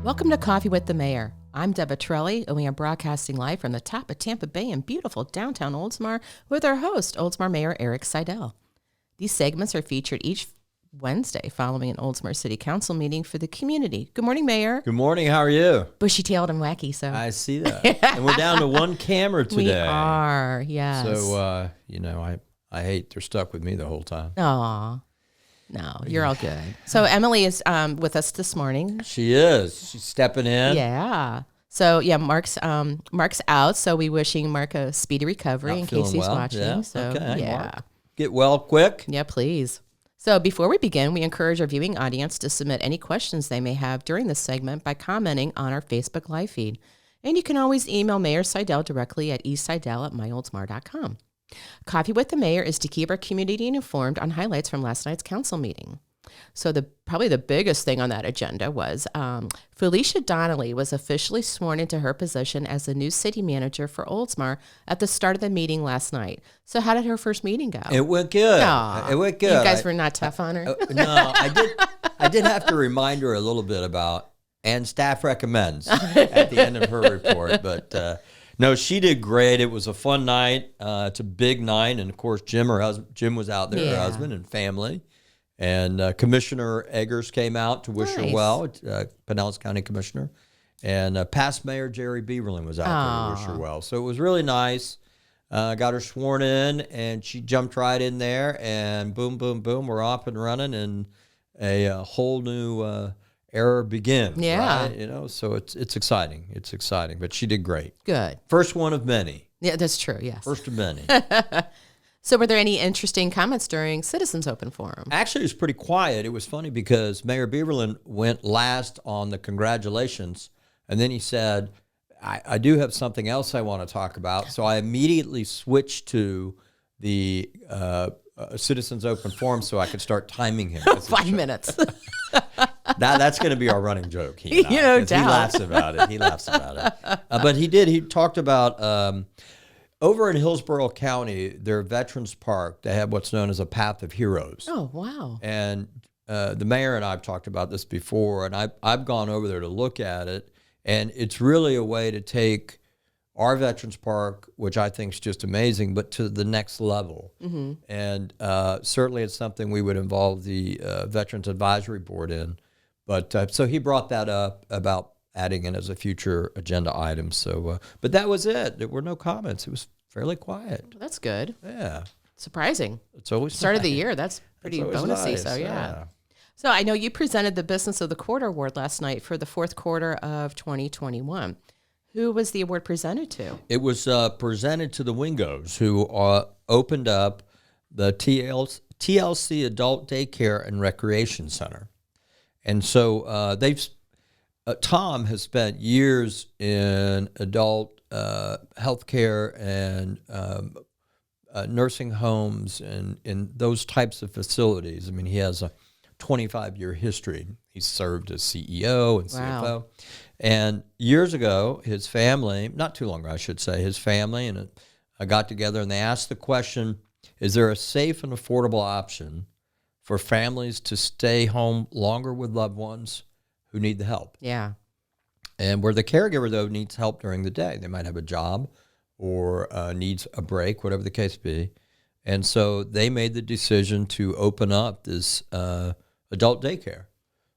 Welcome to Coffee with the Mayor. I'm Deb Trelli, and we are broadcasting live from the top of Tampa Bay in beautiful downtown Oldsmar with our host, Oldsmar Mayor Eric Seidel. These segments are featured each Wednesday following an Oldsmar City Council meeting for the community. Good morning, Mayor. Good morning. How are you? Bushy-tailed and wacky, so. I see that. And we're down to one camera today. We are, yes. So, I hate they're stuck with me the whole time. Aw. No, you're all good. So Emily is with us this morning. She is. She's stepping in. Yeah. So Mark's out. So we wishing Mark a speedy recovery Not in case he's well. watching. Yeah. So Okay, Mark. Get well quick. Yeah, please. So before we begin, we encourage our viewing audience to submit any questions they may have during this segment by commenting on our Facebook live feed. And you can always email Mayor Seidel directly at eseidel@myoldsmar.com. Coffee with the Mayor is to keep our community informed on highlights from last night's council meeting. So probably the biggest thing on that agenda was Felicia Donnelly was officially sworn into her position as the new city manager for Oldsmar at the start of the meeting last night. So how did her first meeting go? It went good. Aw, It went good. You guys were not tough on her? No, I did have to remind her a little bit about, and staff recommends at the end of her report. But no, she did great. It was a fun night. It's a big night. And, of course, Jim was out there, her husband and family. And Commissioner Eggers came out to wish her well, Pinellas County Commissioner. And past Mayor Jerry Beaverland was out there to wish her well. So it was really nice. Got her sworn in, and she jumped right in there. And boom, boom, boom, we're off and running. And a whole new era begins. Yeah. Right? So it's exciting. It's exciting. But she did great. Good. First one of many. Yeah, that's true, yes. First of many. So were there any interesting comments during Citizens Open Forum? Actually, it was pretty quiet. It was funny because Mayor Beaverland went last on the congratulations, and then he said, I do have something else I want to talk about. So I immediately switched to the Citizens Open Forum so I could start timing him. 5 minutes. That's going to be our running joke. He and I, no 'cause doubt. He laughs about it. But he did. He talked about over in Hillsborough County, their Veterans Park, they have what's known as a Path of Heroes. Oh, wow. And the mayor and I have talked about this before, and I've gone over there to look at it, and it's really a way to take our Veterans Park, which I think is just amazing, but to the next level. Mm-hmm. And certainly it's something we would involve the Veterans Advisory Board in. But so he brought that up about adding it as a future agenda item. So, but that was it. There were no comments. It was fairly quiet. Well, that's good. Yeah. Surprising. It's always Start nice. of the year. That's pretty It's always bonusy. nice, So, yeah. So I know you presented the Business of the Quarter Award last night for the fourth quarter of 2021. Who was the award presented to? It was presented to the Wingos, who opened up the TLC Adult Daycare and Recreation Center. And so Tom has spent years in adult healthcare and nursing homes and in those types of facilities. I mean, he has a 25-year history. He served as CEO and CFO. Wow. And years ago, his family, not too long ago, I should say, his family and I got together and they asked the question, is there a safe and affordable option for families to stay home longer with loved ones who need the help? Yeah. And where the caregiver, though, needs help during the day. They might have a job or needs a break, whatever the case be. And so they made the decision to open up this adult daycare.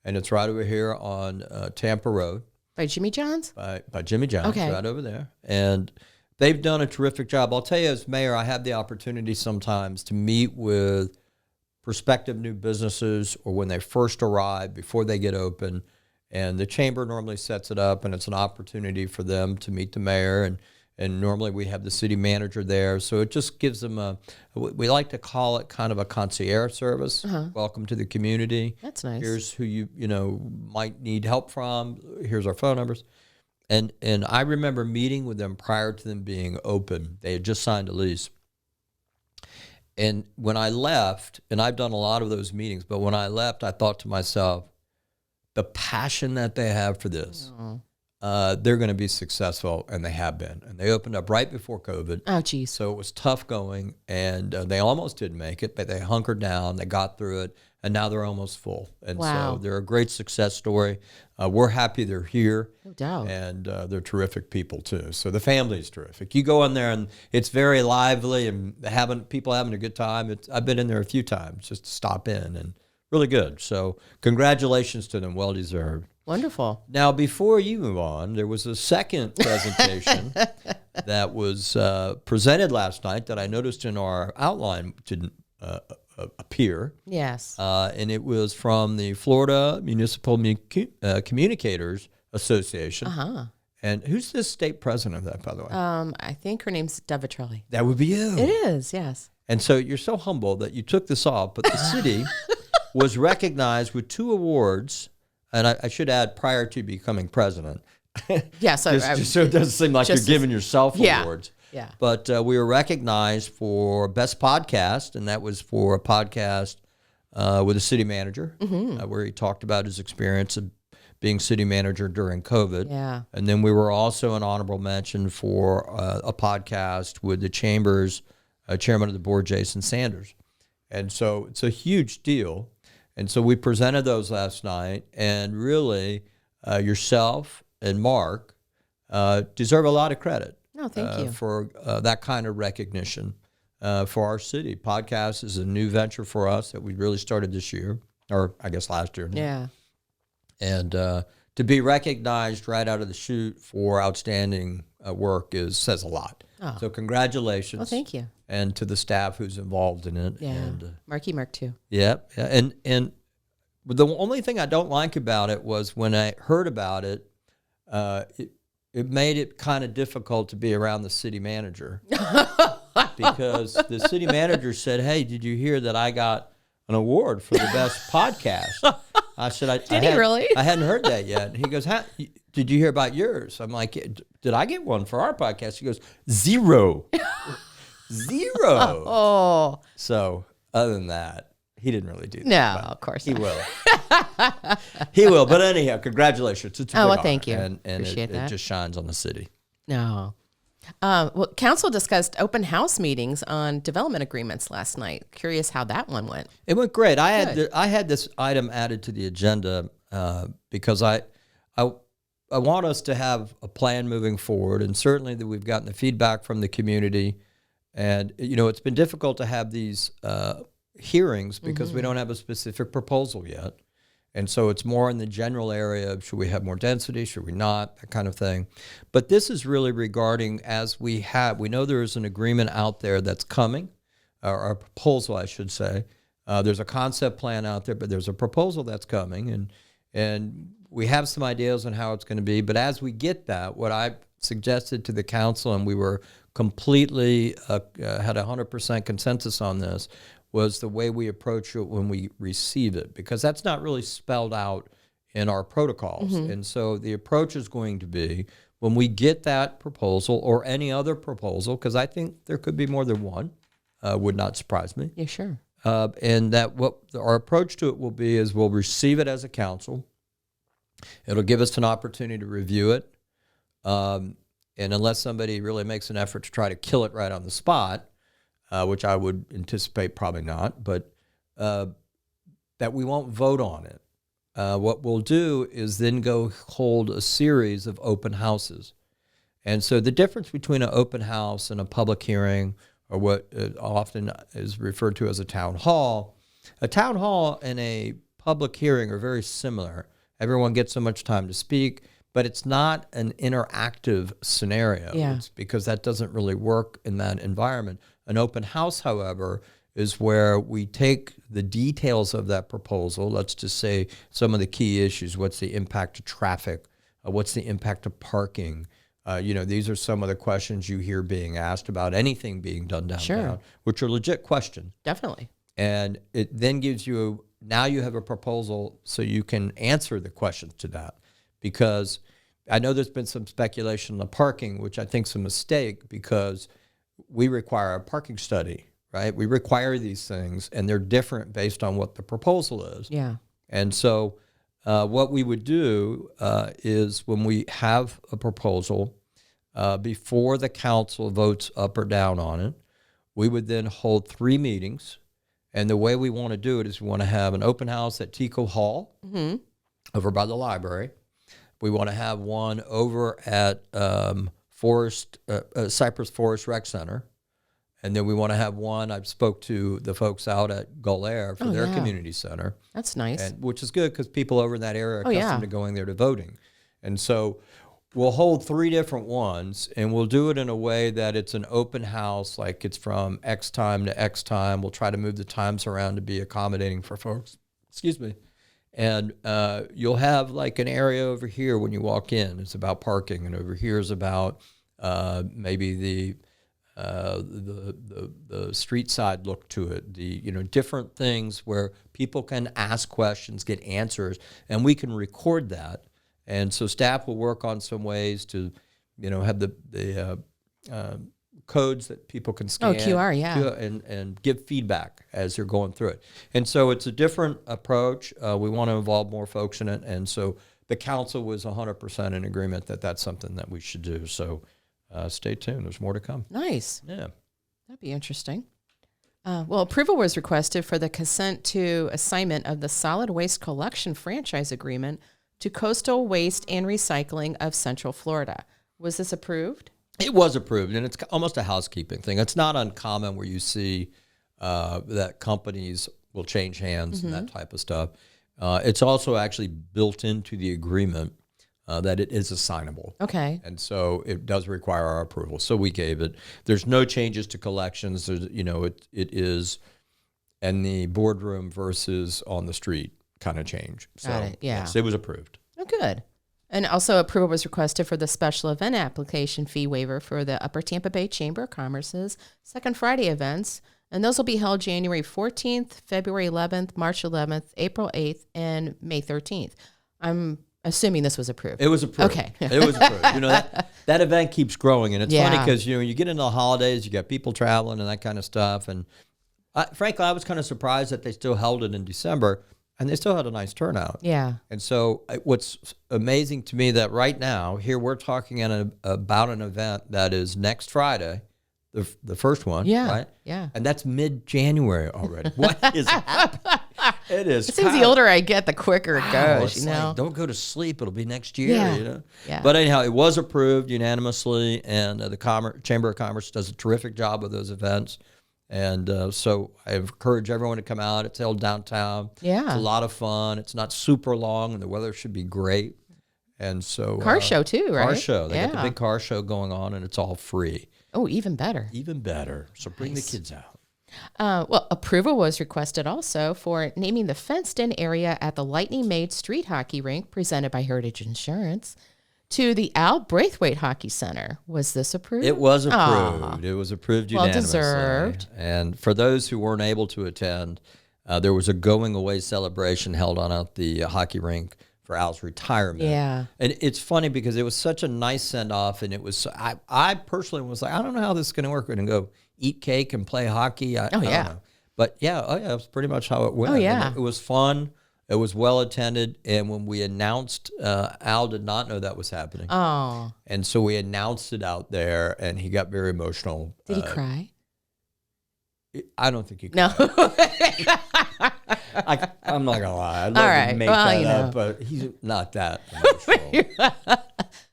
And it's right over here on Tampa Road. By Jimmy John's? By Jimmy John's, Okay. right over there. And they've done a terrific job. I'll tell you, as mayor, I have the opportunity sometimes to meet with prospective new businesses or when they first arrive, before they get open. And the chamber normally sets it up, and it's an opportunity for them to meet the mayor. And normally we have the city manager there. So it just gives them we like to call it kind of a concierge service. Uh-huh. Welcome to the community. That's nice. Here's who you might need help from. Here's our phone numbers. And I remember meeting with them prior to them being open. They had just signed a lease. And when I left, and I've done a lot of those meetings, but when I left, I thought to myself, the passion that they have for this. Oh. they're going to be successful, and they have been. And they opened up right before COVID. Oh, geez. So it was tough going, and they almost didn't make it, but they hunkered down, they got through it, and now they're almost full. And Wow. so they're a great success story. We're happy they're here. No doubt. And they're terrific people, too. So the family's terrific. You go in there, and it's very lively, and people having a good time. I've been in there a few times just to stop in, and really good. So congratulations to them, well deserved. Wonderful. Now, before you move on, there was a second presentation that was presented last night that I noticed in our outline didn't appear. Yes. And it was from the Florida Municipal Communicators Association. Uh-huh. And who's the state president of that, by the way? I think her name's Devitrelli. That would be you. It is, yes. And so you're so humble that you took this off, but the city was recognized with 2 awards. And I should add, prior to becoming president. Yes. Just so it doesn't seem like you're giving yourself awards. Yeah. But we were recognized for Best Podcast, and that was for a podcast with a city manager, where he talked about his experience of being city manager during COVID. Yeah. And then we were also an honorable mention for a podcast with the Chamber's chairman of the board, Jason Sanders. And so it's a huge deal. And so we presented those last night, and really yourself and Mark deserve a lot of credit. No, thank you. For that kind of recognition for our city. Podcast is a new venture for us that we really started this year, or I guess last year. Yeah. And to be recognized right out of the chute for outstanding work says a lot. Oh. So congratulations. Well, thank you. And to the staff who's involved in it. Yeah. And, Mark too. Yeah. And the only thing I don't like about it was when I heard about it, it made it kind of difficult to be around the city manager because the city manager said, "Hey, did you hear that I got an award for the best podcast?" I said, Did he really? I hadn't heard that yet. And he goes, "Did you hear about yours?" I'm like, "Did I get one for our podcast?" He goes, "0." 0. Oh. So other than that, he didn't really do that. No, of course not. He will. He will. But anyhow, congratulations. It's a big thank honor, you. And Appreciate that. it just shines on the city. No. Well, council discussed open house meetings on development agreements last night. Curious how that one went. It went great. I had this item added to the agenda because I want us to have a plan moving forward, and certainly that we've gotten the feedback from the community. And, it's been difficult to have these hearings because we don't have a specific proposal yet. And so it's more in the general area of should we have more density, should we not, that kind of thing. But this is really regarding we know there is an agreement out there that's coming, or a proposal, I should say. There's a concept plan out there, but there's a proposal that's coming. And we have some ideas on how it's going to be. But as we get that, what I suggested to the council, and we were completely had 100% consensus on this, was the way we approach it when we receive it, because that's not really spelled out in our protocols. And so the approach is going to be when we get that proposal or any other proposal, because I think there could be more than one, would not surprise me. Yeah, sure. And that what our approach to it will be is we'll receive it as a council. It'll give us an opportunity to review it. And unless somebody really makes an effort to try to kill it right on the spot, which I would anticipate probably not, but that we won't vote on it. What we'll do is then go hold a series of open houses. And so the difference between an open house and a public hearing, or what often is referred to as a town hall and a public hearing are very similar. Everyone gets so much time to speak, but it's not an interactive scenario. Yeah. It's because that doesn't really work in that environment. An open house, however, is where we take the details of that proposal. Let's just say some of the key issues. What's the impact of traffic? What's the impact of parking? These are some of the questions you hear being asked about anything being done downtown, which are legit questions. Definitely. And it then gives you, now you have a proposal so you can answer the questions to that. Because I know there's been some speculation on the parking, which I think is a mistake, because we require a parking study, right? We require these things, and they're different based on what the proposal is. Yeah. And so what we would do is when we have a proposal, before the council votes up or down on it, we would then hold 3 meetings. And the way we want to do it is we want to have an open house at Tico Hall over by the library. We want to have one over at Cypress Forest Rec Center. And then we want to have one, I spoke to the folks out at Golair for their community center. That's nice. Which is good because people over in that area are accustomed to going there to voting. And so we'll hold 3 different ones, and we'll do it in a way that it's an open house, like it's from X time to X time. We'll try to move the times around to be accommodating for folks. Excuse me. And you'll have like an area over here when you walk in. It's about parking, and over here is about maybe the street side look to it. Different things where people can ask questions, get answers, and we can record that. And so staff will work on some ways to, have the codes that people can scan. QR, yeah. And give feedback as they're going through it. And so it's a different approach. We want to involve more folks in it. And so the council was 100% in agreement that that's something that we should do. So stay tuned. There's more to come. Nice. Yeah. That'd be interesting. Approval was requested for the consent to assignment of the solid waste collection franchise agreement to Coastal Waste and Recycling of Central Florida. Was this approved? It was approved, and it's almost a housekeeping thing. It's not uncommon where you see that companies will change hands and that type of stuff. It's also actually built into the agreement that it is assignable. Okay. And so it does require our approval. So we gave it. There's no changes to collections. There's, it is in the boardroom versus on the street kind of change. So Got it. Yeah. yes, it was approved. Oh, good. And also approval was requested for the special event application fee waiver for the Upper Tampa Bay Chamber of Commerce's Second Friday events. And those will be held January 14th, February 11th, March 11th, April 8th, and May 13th. I'm assuming this was approved. It was approved. Okay. It was approved. That event keeps growing. And it's funny because, you get into the holidays, you got people traveling and that kind of stuff. And frankly, I was kind of surprised that they still held it in December. And they still had a nice turnout. Yeah. And so what's amazing to me that right now, here we're talking about an event that is next Friday, the first one, right? Yeah. And that's mid-January already. What is happening? It seems the older I get, the quicker it goes, Like, don't go to sleep. It'll be next year, Yeah. But anyhow, it was approved unanimously, and the Chamber of Commerce does a terrific job with those events. And so I encourage everyone to come out. It's held downtown. Yeah. It's a lot of fun. It's not super long, and the weather should be great. And so car show too, right? Car show. They got the big car show going on, and it's all free. Oh, even better. Even better. So bring the kids out. Approval was requested also for naming the fenced-in area at the Lightning Made Street Hockey Rink presented by Heritage Insurance to the Braithwaite Hockey Center. Was this approved? It was approved. It was approved unanimously. Well deserved. And for those who weren't able to attend, there was a going away celebration held on at the hockey rink for Al's retirement. Yeah. And it's funny because it was such a nice send-off, and it was, I personally was like, I don't know how this is going to work. We're going to go eat cake and play hockey. I don't know. But that's pretty much how it went. Oh, yeah. And it was fun. It was well attended, and when we announced, Al did not know that was happening. Oh. And so we announced it out there, and he got very emotional. Did he cry? I don't think he No. I'm not gonna lie. I'd love to make that up, but he's not that emotional.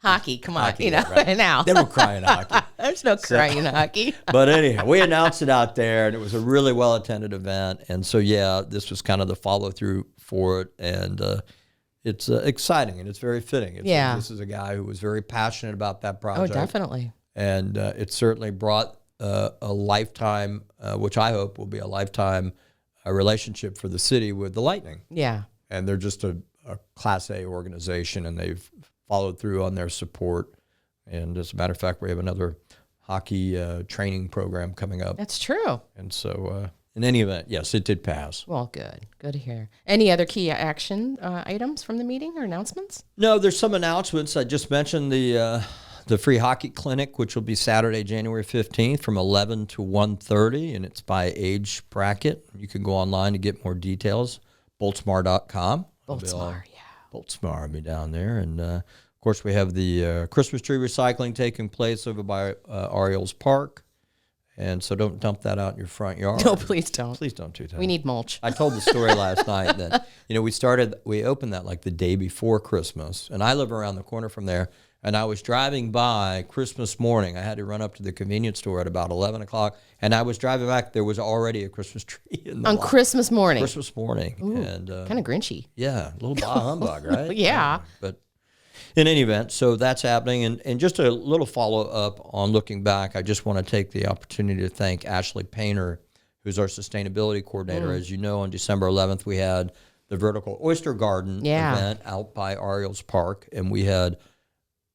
Hockey, come on, Hockey, right. now. They don't cry in hockey. There's no crying in hockey. But anyhow, we announced it out there, and it was a really well-attended event. And so, this was kind of the follow-through for it. And it's exciting, and it's very fitting. This is a guy who was very passionate about that project. Oh, definitely. And it certainly brought a lifetime, which I hope will be a lifetime relationship for the city with the Lightning. Yeah. And they're just a Class A organization, and they've followed through on their support. And as a matter of fact, we have another hockey training program coming up. That's true. And so in any event, yes, it did pass. Well, good. Good to hear. Any other key action items from the meeting or announcements? No, there's some announcements. I just mentioned the free hockey clinic, which will be Saturday, January 15th from 11 to 1:30, and it's by age bracket. You can go online to get more details, Oldsmar.com. Oldsmar, Oldsmar will be down there. And, of course, we have the Christmas tree recycling taking place over by Ariel's Park. And so don't dump that out in your front yard. No, please don't. Please don't do that. We need mulch. I told the story last night that, we opened that like the day before Christmas. And I live around the corner from there. And I was driving by Christmas morning. I had to run up to the convenience store at about 11 o'clock. And I was driving back. There was already a Christmas tree in the On lot. Christmas morning. Christmas morning. Ooh, and kind of grinchy. yeah, a little bah humbug, right? Yeah. But in any event, so that's happening. And just a little follow-up on looking back, I just want to take the opportunity to thank Ashley Painter, who's our sustainability coordinator. As you know, on December 11th, we had the Vertical Oyster Garden event out by Ariel's Park, and we had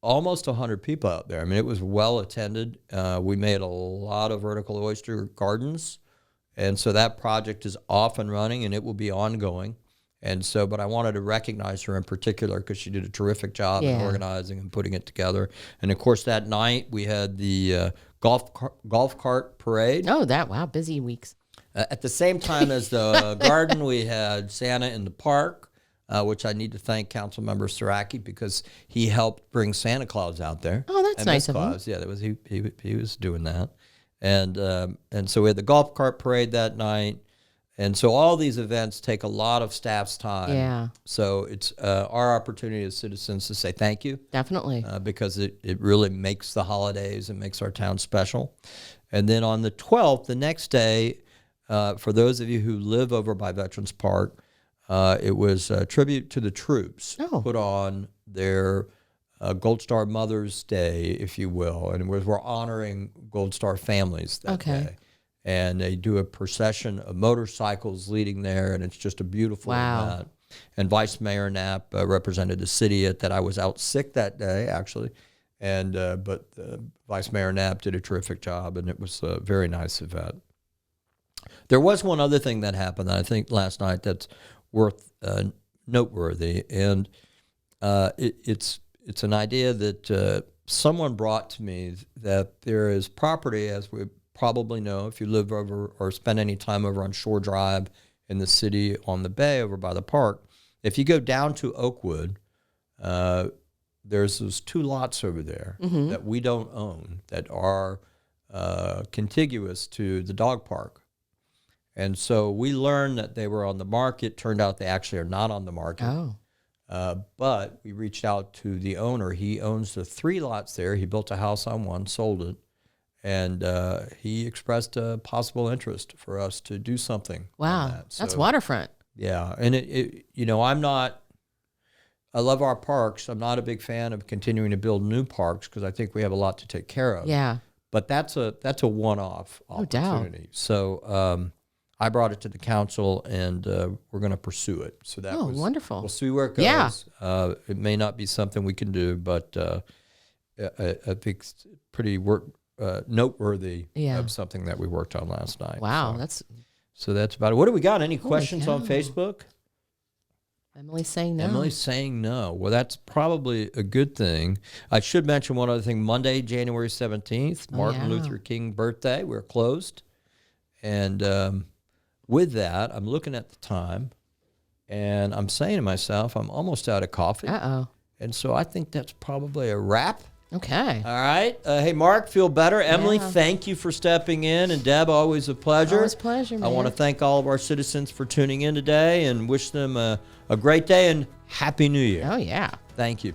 almost 100 people out there. I mean, it was well attended. We made a lot of vertical oyster gardens, and so that project is off and running, and it will be ongoing. And so, but I wanted to recognize her in particular because she did a terrific job in organizing and putting it together. And of course, that night we had the golf cart parade. Oh, wow, busy weeks. At the same time as the garden, we had Santa in the park. Which I need to thank Councilmember Saraki because he helped bring Santa Claus out there. Oh, that's nice of him. Yeah, that was he was doing that, and so we had the golf cart parade that night, and so all these events take a lot of staff's time. Yeah. So it's our opportunity as citizens to say thank you. Definitely. Because it really makes the holidays and makes our town special. And then on the 12th, the next day, for those of you who live over by Veterans Park. It was a tribute to the troops put on their Gold Star Mother's Day, if you will, and we're honoring Gold Star families that day. And they do a procession of motorcycles leading there, and it's just a beautiful event. And Vice Mayor Knapp represented the city at that. I was out sick that day, actually, and but Vice Mayor Knapp did a terrific job, and it was a very nice event. There was one other thing that happened, I think, last night that's worth noteworthy, and it's an idea that someone brought to me that there is property, as we probably know if you live over or spend any time over on Shore Drive in the city on the bay over by the park. If you go down to Oakwood, there's those 2 lots over there that we don't own that are contiguous to the dog park. And so we learned that they were on the market. Turned out they actually are not on the market. But we reached out to the owner. He owns the 3 lots there. He built a house on one, sold it. And he expressed a possible interest for us to do something. Wow, that's waterfront. Yeah, and I love our parks. I'm not a big fan of continuing to build new parks because I think we have a lot to take care of. Yeah. But that's a one-off opportunity. Doubt. So I brought it to the council, and we're going to pursue it. So that was wonderful. We'll see where it goes. Yeah. It may not be something we can do, but I think it's pretty noteworthy of something that we worked on last night. Wow, so that's about it. What do we got? Any questions on Facebook? Emily's saying no. Emily's saying no. Well, that's probably a good thing. I should mention one other thing. Monday, January 17th, Martin Luther King birthday. We're closed. And with that, I'm looking at the time, and I'm saying to myself, I'm almost out of coffee. Uh-oh. And so I think that's probably a wrap. Okay. All right. Hey, Mark, feel better. Emily, thank you for stepping in. And Deb, always a pleasure. Always a pleasure, man. I want to thank all of our citizens for tuning in today and wish them a great day and Happy New Year. Oh, yeah. Thank you.